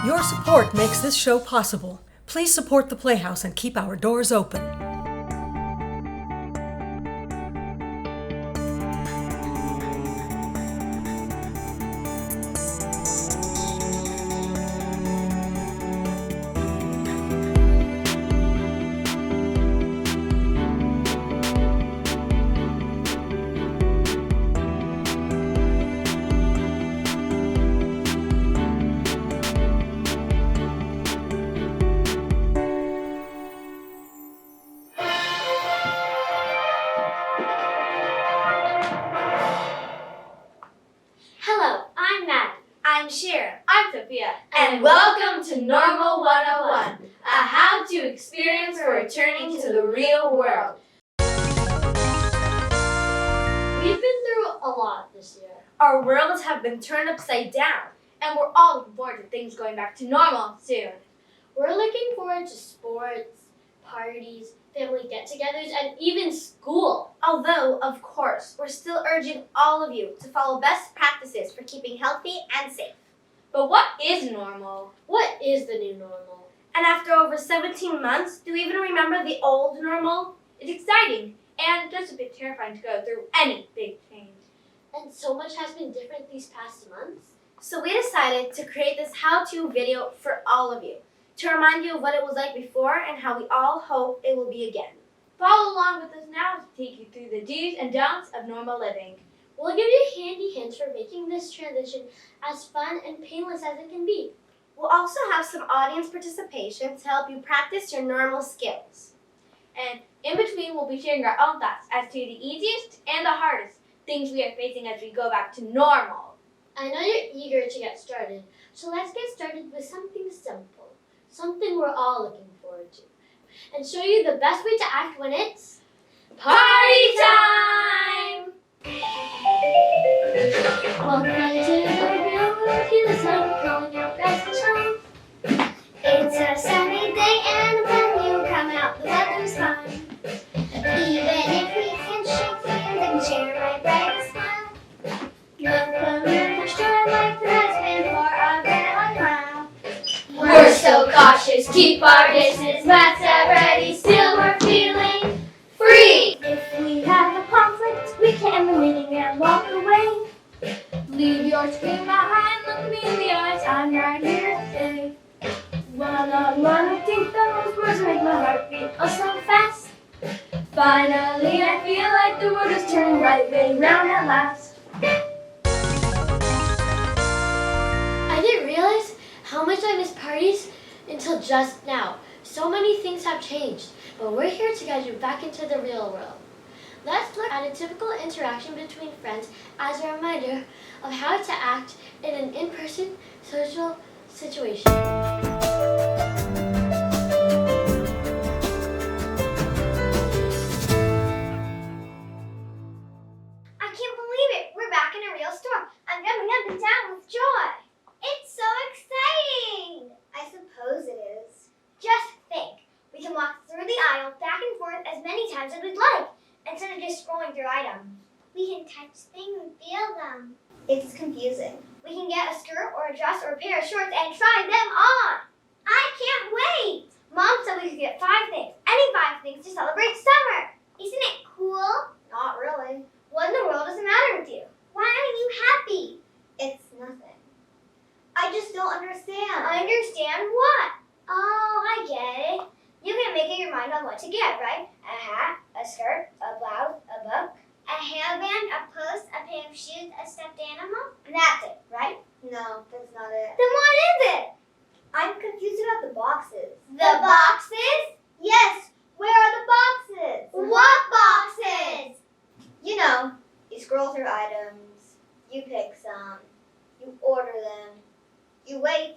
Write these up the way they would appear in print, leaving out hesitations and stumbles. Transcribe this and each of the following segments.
Your support makes this show possible. Please support the Playhouse and keep our doors open. And welcome to Normal 101, a how-to experience for returning to the real world. We've been through a lot this year. Our worlds have been turned upside down, and we're all looking forward to things going back to normal soon. We're looking forward to sports, parties, family get-togethers, and even school. Although, of course, we're still urging all of you to follow best practices for keeping healthy and safe. But what is normal? What is the new normal? And after over 17 months, do we even remember the old normal? It's exciting and just a bit terrifying to go through any big change. And so much has been different these past months. So we decided to create this how-to video for all of you, to remind you of what it was like before and how we all hope it will be again. Follow along with us now to take you through the do's and don'ts of normal living. We'll give you handy hints for making this transition as fun and painless as it can be. We'll also have some audience participation to help you practice your normal skills. And in between, we'll be sharing our own thoughts as to the easiest and the hardest things we are facing as we go back to normal. I know you're eager to get started, so let's get started with something simple, something we're all looking forward to, and show you the best way to act when it's party time! Welcome to the real world, hear the sun calling out best to shine. It's a sunny day and when you come out the weather's fine. Even if we can shake hands and share my brightest smile. Look a little joy like there has been for a very long while. We're so cautious, keep our distance, masks at ready, still we're feeling free. If we have a conflict, we can end the meeting and walk away. Leave your scream behind, look me in the eyes, I'm right here to stay. One-on-one, I think those words make my heart beat oh so fast. Finally, I feel like the world is turning right way round at last. I didn't realize how much I miss parties until just now. So many things have changed, but we're here to guide you back into the real world. Let's look at a typical interaction between friends as a reminder of how to act in an in-person social situation. I can't believe it! We're back in a real store. I'm jumping up and down with joy. It's so exciting! I suppose it is. Just think, we can walk through the aisle back and forth as many times as we'd like, instead of just scrolling through items. We can touch things and feel them. It's confusing. We can get a skirt or a dress or a pair of shorts and try them on. I can't wait! Mom said we could get 5 things, any 5 things to celebrate summer. Isn't it cool? Not really. What in the world does the matter with you? Why aren't you happy? It's nothing. I just don't understand. Understand what? Oh, I get it. You can make up your mind on what to get, right? A hat, a skirt, a blouse, a book, a hairband, a purse, a pair of shoes, a stuffed animal. And that's it, right? No, that's not it. Then what is it? I'm confused about the boxes. The boxes? Yes. Where are the boxes? What boxes? You know, you scroll through items, you pick some, you order them, you wait,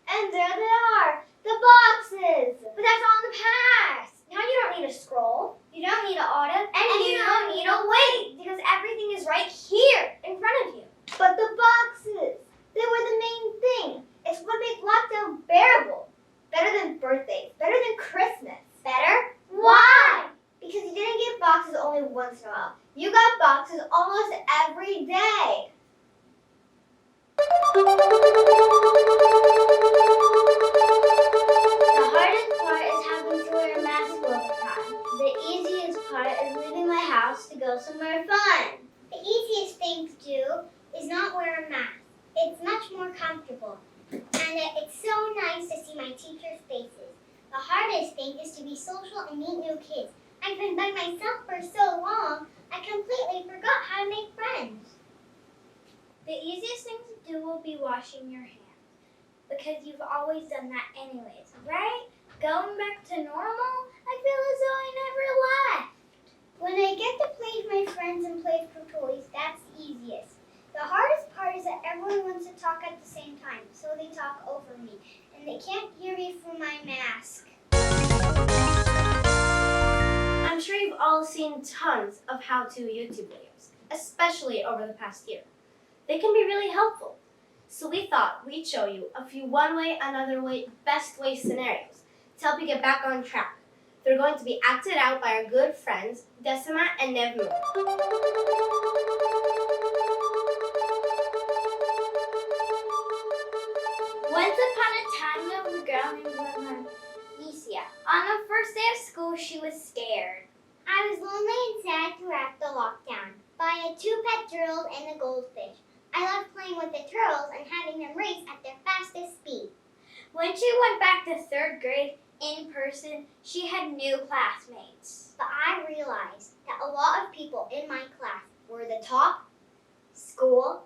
and there they are. The boxes! But that's all in the past. Now you don't need to scroll. You don't need to order. And you don't need to wait. Because everything is right here in front of you. But the boxes, they were the main thing. It's what made lockdown bearable. Better than birthdays. Better than Christmas. Better? Why? Because you didn't get boxes only once in a while. You got boxes almost every day. comfortable. And it's so nice to see my teachers' faces. The hardest thing is to be social and meet new kids. I've been by myself for so long, I completely forgot how to make friends. The easiest thing to do will be washing your hands, because you've always done that anyways, right? Going back to normal, I feel as though I never left. When I get to play with my friends and play with toys, that's the easiest. The hardest part is that everyone wants to talk at the same time, so they talk over me, and they can't hear me through my mask. I'm sure you've all seen tons of how-to YouTube videos, especially over the past year. They can be really helpful. So we thought we'd show you a few one-way, another-way, best-way scenarios to help you get back on track. They're going to be acted out by our good friends, Decima and Nevmu. Once upon a time, there was a girl named Alicia. On the first day of school, she was scared. I was lonely and sad throughout the lockdown, but I had 2 pet turtles and a goldfish. I loved playing with the turtles and having them race at their fastest speed. When she went back to 3rd grade in person, she had new classmates. But I realized that a lot of people in my class were the top school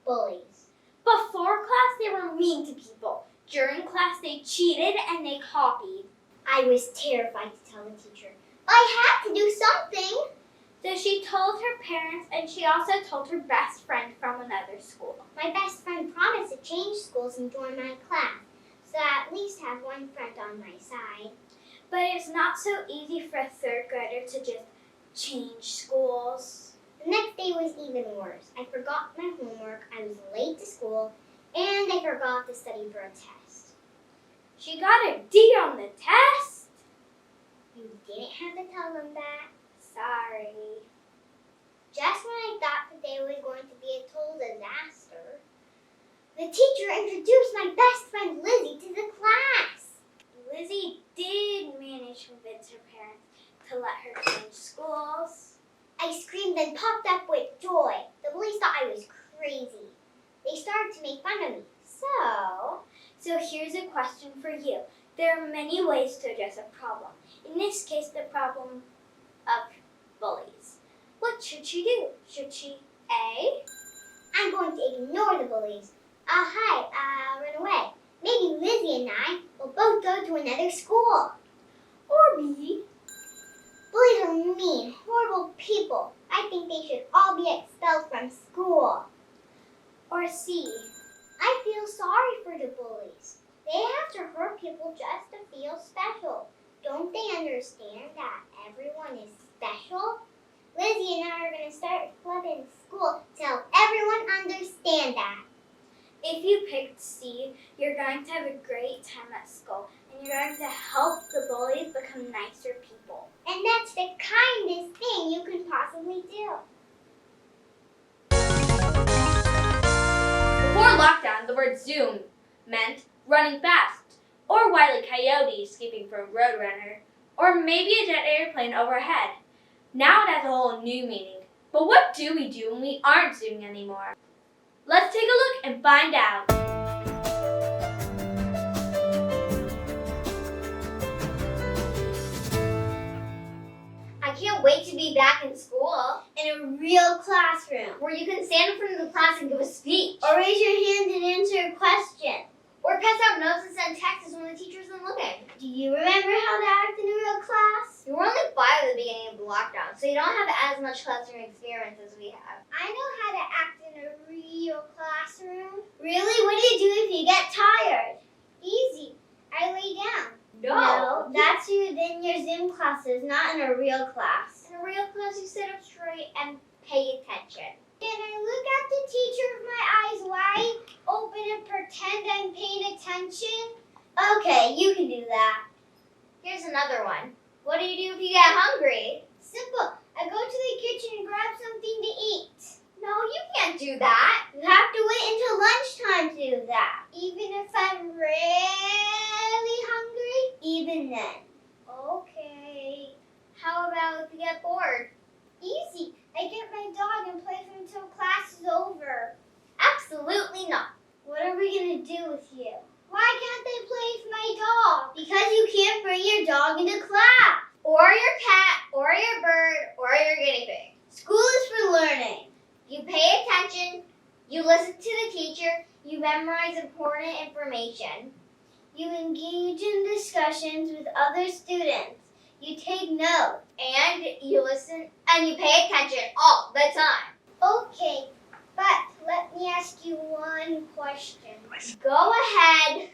bullies. Before class, they were mean to people. During class, they cheated and they copied. I was terrified to tell the teacher, but I had to do something. So she told her parents, and she also told her best friend from another school. My best friend promised to change schools and join my class, so I at least have one friend on my side. But it's not so easy for a 3rd grader to just change schools. The next day was even worse. I forgot my homework, I was late to school, and I forgot to study for a test. She got a D on the test? You didn't have to tell them that. Sorry. Just when I thought the day was going to be a total disaster, the teacher introduced my best friend Lizzie to the class. Lizzie did manage to convince her parents to let her change schools. I screamed and popped up with joy. The bullies thought I was crazy. They started to make fun of me. So here's a question for you. There are many ways to address a problem. In this case, the problem of bullies. What should she do? Should she A, I'm going to ignore the bullies. I'll run away. Maybe Lizzie and I will both go to another school. Or B, bullies are mean, horrible people. I think they should all be expelled from school. Or C, I feel sorry for the bullies. They have to hurt people just to feel special. Don't they understand that everyone is special? Lizzie and I are going to start a club in school to help everyone understand that. If you picked C, you're going to have a great time at school, and you're going to help the bullies become nicer people. And that's the kindest thing you can possibly do. Before lockdown, the word Zoom meant running fast, or Wile E. Coyote escaping from Roadrunner, or maybe a jet airplane overhead. Now it has a whole new meaning. But what do we do when we aren't zooming anymore? Let's take a look and find out. I can't wait to be back in school. In a real classroom. Where you can stand in front of the class and give a speech. Or raise your hand and answer a question. Or pass out notes and send texts when the teacher isn't looking. Do you remember how to act in a real class? You were only 5 at the beginning of the lockdown, so you don't have as much classroom experience as we have. I know how to act in a real classroom. Really? What do you do if you get tired? Easy. I lay down. No, that's in your Zoom classes, not in a real class. In a real class, you sit up straight and pay attention. Can I look at the teacher with my eyes wide open and pretend I'm paying attention? Okay, you can do that. Here's another one. What do you do if you get hungry? Simple. I go to the kitchen and grab something to eat. No, you can't do that. You have to wait until lunchtime to do that. Even if I'm really hungry? Even then. Okay. How about if you get bored? Easy. I get my dog and play with him until class is over. Absolutely not. What are we to do with you? Why can't they play with my dog? Because you can't bring your dog into class. Or your cat, or your bird, or your guinea pig. School is for learning. You pay attention, you listen to the teacher, you memorize important information, you engage in discussions with other students, you take notes, and you listen, and you pay attention all the time. Okay, but let me ask you one question. Go ahead.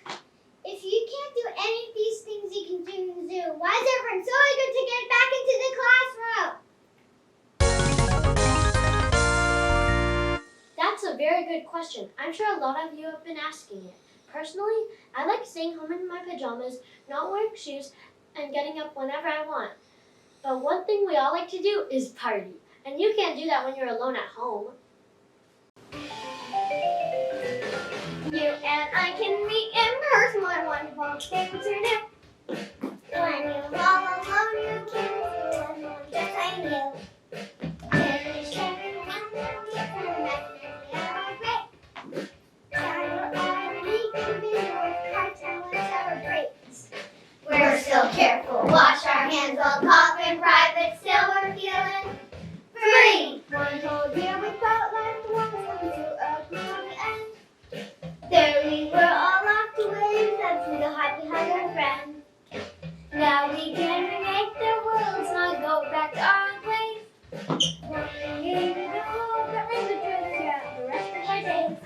If you can't do any of these things you can do in Zoom, why is everyone so eager to get back into the classroom? That's a very good question. I'm sure a lot of you have been asking it. Personally, I like staying home in my pajamas, not wearing shoes, and getting up whenever I want. But one thing we all like to do is party. And you can't do that when you're alone at home. You and I can meet in person when wonderful things are new. When you're all alone, you can see someone just like you. There is everyone that we can celebrate. We can be with hearts and let's celebrate. We're still careful, wash our hands while coughing private, still we're feeling free. One whole year without life, one come to a gloomy end. There we were all locked away, except for the heart behind our friend. Now we can remake the worlds, not go back to our ways. One year to go, but live the truth throughout the rest of our days.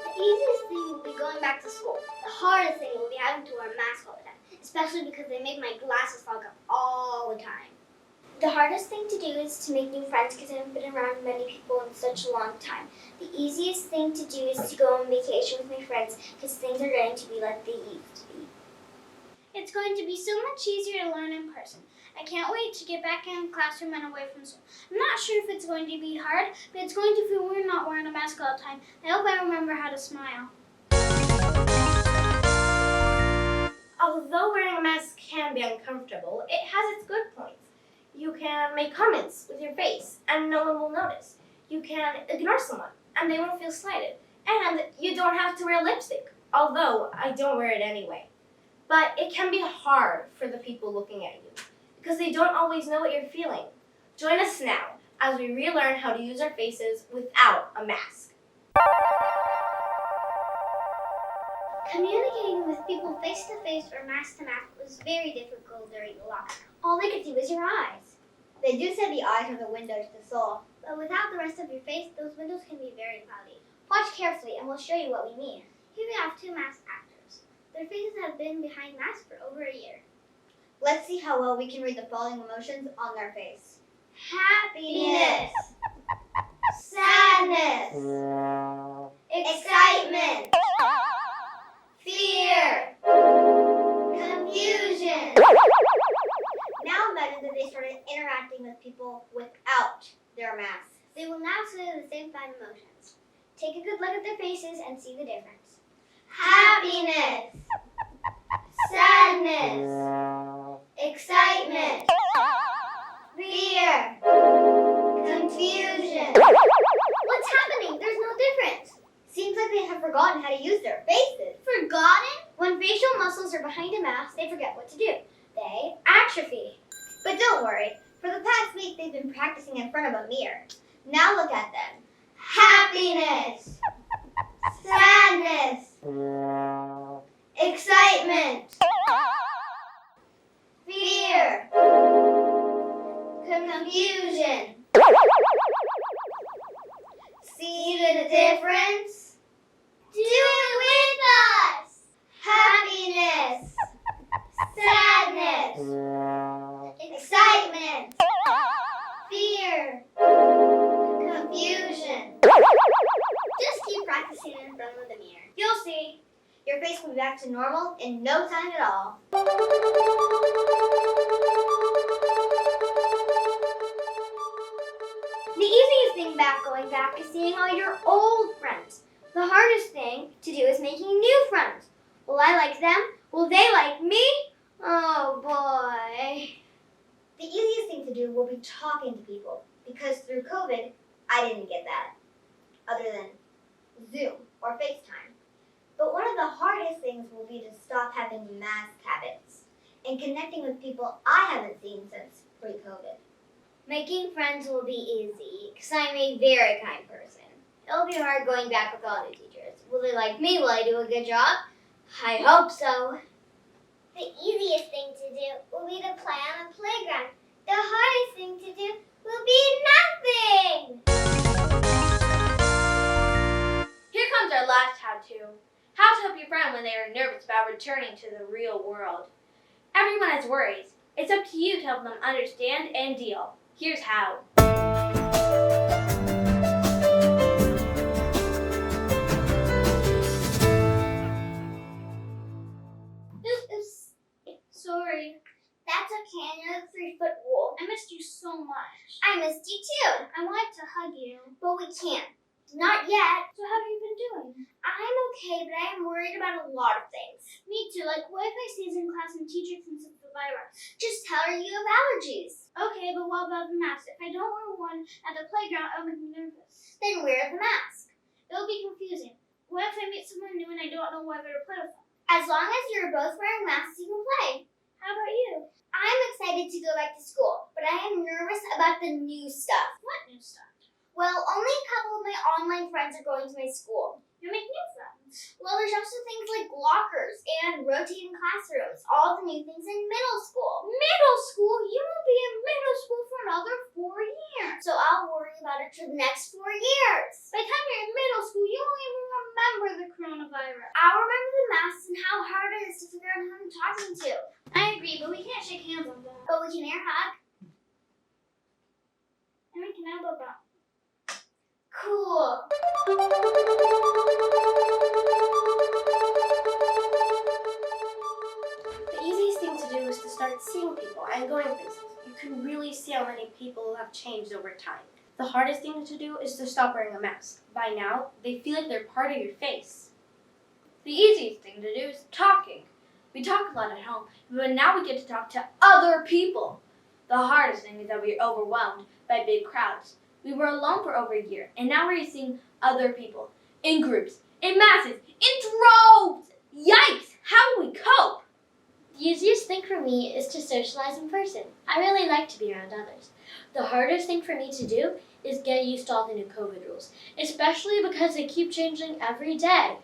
The easiest thing will be going back to school. The hardest thing will be having to wear a mask all the time, especially because they make my glasses fog up all the time. The hardest thing to do is to make new friends because I haven't been around many people in such a long time. The easiest thing to do is to go on vacation with my friends because things are going to be like they used to be. It's going to be so much easier to learn in person. I can't wait to get back in the classroom and away from school. I'm not sure if it's going to be hard, but it's going to feel weird not wearing a mask all the time. I hope I remember how to smile. Although wearing a mask can be uncomfortable, it has its good points. You can make comments with your face and no one will notice. You can ignore someone and they won't feel slighted. And you don't have to wear lipstick, although I don't wear it anyway. But it can be hard for the people looking at you because they don't always know what you're feeling. Join us now as we relearn how to use our faces without a mask. Communicating with people face to face or mask to mask was very difficult during the lockdown. All they could see was your eyes. They do say the eyes are the windows to the soul, but without the rest of your face, those windows can be very cloudy. Watch carefully and we'll show you what we mean. Here we have two masked actors. Their faces have been behind masks for over a year. Let's see how well we can read the following emotions on their face. Happiness. Sadness. Excitement. Fear. Confusion. Now imagine that they started interacting with people without their masks. They will now say the same 5 emotions. Take a good look at their faces and see the difference. Happiness. Sadness. Excitement. Fear. Confusion. What's happening? There's no difference. Seems like they have forgotten how to use their faces. Forgotten? When facial muscles are behind a mask, they forget what to do. They atrophy. But don't worry. For the past week, they've been practicing in front of a mirror. Now look at them. Happiness. Sadness. Excitement. Fear. Confusion. See the difference? Do it with us! Happiness. Sadness. Excitement. Fear. Confusion. Just keep practicing in front of the mirror. You'll see. Your face will be back to normal in no time at all. The easiest thing about going back is seeing all your old friends. The hardest thing to do is making new friends. Will I like them? Will they like me? Oh boy. The easiest thing to to do will be talking to people, because through COVID, I didn't get that, other than Zoom or FaceTime. But one of the hardest things will be to stop having mask habits and connecting with people I haven't seen since pre-COVID. Making friends will be easy, because I'm a very kind person. It'll be hard going back with all the teachers. Will they like me? Will I do a good job? I hope so. The easiest thing to do will be to play on the playground. The hardest thing to do will be nothing! Here comes our last how-to. How to help your friend when they are nervous about returning to the real world. Everyone has worries. It's up to you to help them understand and deal. Here's how. Oops. Sorry. That's okay, I know the 3-foot rule. I missed you so much. I missed you too, I wanted to hug you. but we can't. Not yet. So how have you been doing? I'm okay, but I am worried about a lot of things. Me too. Like, what if I sneeze in class and teacher thinks it's the virus? Just tell her you have allergies. Okay, but what about the mask? If I don't wear one at the playground, it'll make me nervous. Then wear the mask. It'll be confusing. What if I meet someone new and I don't know whether to play with them? As long as you're both wearing masks, you can play. How about you? I'm excited to go back to school, but I am nervous about the new stuff. What new stuff? Well, only a couple of my online friends are going to my school. You make new friends. Well, there's also things like lockers and rotating classrooms, all the new things in middle school. Middle school? You won't be in middle school for another 4 years. So I'll worry about it for the next 4 years. By the time you're in middle school, you won't even remember the coronavirus. I'll remember the masks and how hard it is to figure out who I'm talking to. I agree, but we can't shake hands on that. But we can air hug. And we can elbow bump. Cool. The easiest thing to do is to start seeing people and going places. You can really see how many people have changed over time. The hardest thing to do is to stop wearing a mask. By now, they feel like they're part of your face. The easiest thing to do is talking. We talk a lot at home, but now we get to talk to other people. The hardest thing is that we are overwhelmed by big crowds. We were alone for over a year, and now we're seeing other people, in groups, in masses, in droves! Yikes! How do we cope? The easiest thing for me is to socialize in person. I really like to be around others. The hardest thing for me to do is get used to all the new COVID rules, especially because they keep changing every day.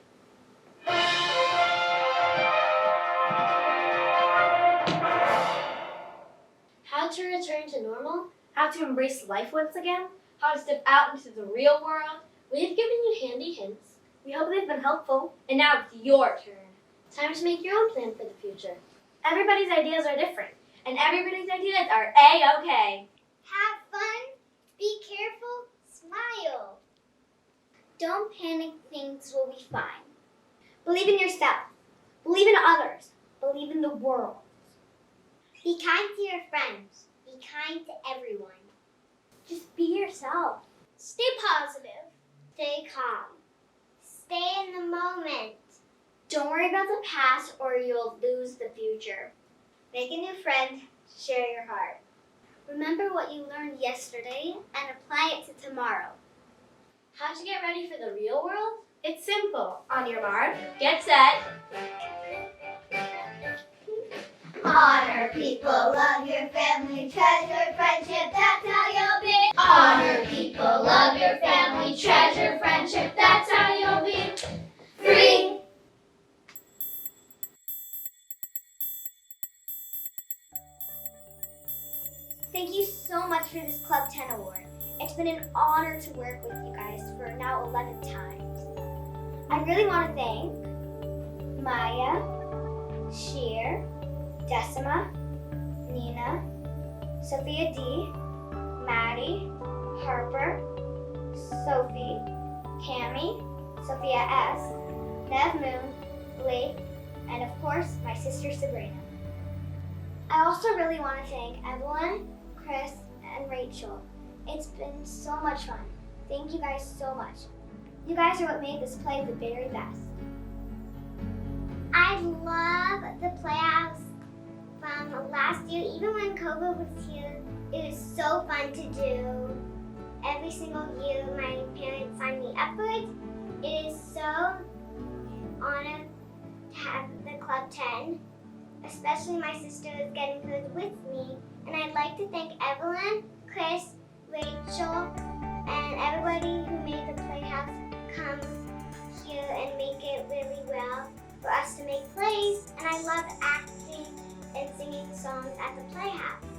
How to return to normal? How to embrace life once again? How to step out into the real world? We've given you handy hints. We hope they've been helpful. And now it's your turn. Time to make your own plan for the future. Everybody's ideas are different. And everybody's ideas are A-okay. Have fun. Be careful. Smile. Don't panic. Things will be fine. Believe in yourself. Believe in others. Believe in the world. Be kind to your friends. Be kind to everyone. Just be yourself. Stay positive. Stay calm. Stay in the moment. Don't worry about the past or you'll lose the future. Make a new friend. Share your heart. Remember what you learned yesterday and apply it to tomorrow. How to get ready for the real world? It's simple. On your mark. Get set. Honor people, love your family, treasure friendship, that's how you'll be. Honor people, love your family, treasure friendship, that's how you'll be. Free. Thank you so much for this Club 10 award. It's been an honor to work with you guys for now 11 times. I really want to thank Maya, Sheer, Decima, Nina, Sophia D, Maddie, Harper, Sophie, Cami, Sophia S, Nev Moon, Blake, and of course my sister Sabrina. I also really want to thank Evelyn, Chris, and Rachel. It's been so much fun. Thank you guys so much. You guys are what made this play the very best. I love the Playhouse from last year, even when COVID was here, it was so fun to do. Every single year, my parents signed me up for it. It is so honored to have the Club 10, especially my sister is getting hers with me. And I'd like to thank Evelyn, Chris, Rachel, and everybody who made the Playhouse come here and make it really well for us to make plays. And I love acting and singing songs at the Playhouse.